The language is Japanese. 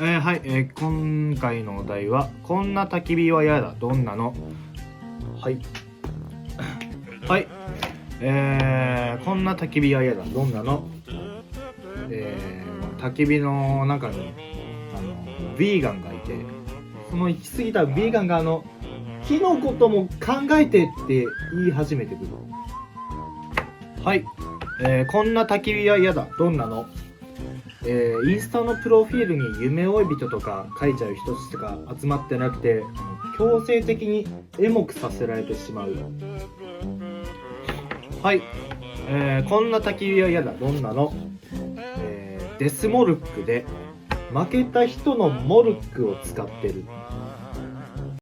はい、今回のお題はこんな焚き火は嫌だどんなの。はいはい、こんな焚き火は嫌だどんなの。焚き火の中にヴィーガンがいて、その行き過ぎたヴィーガンが火のことも考えてって言い始めてくる。はい、こんな焚き火は嫌だどんなの。インスタのプロフィールに夢追い人とか書いちゃう人しか集まってなくて、強制的にエモくさせられてしまう。はい、こんな焚き火は嫌だどんなの。デスモルックで負けた人のモルックを使ってる。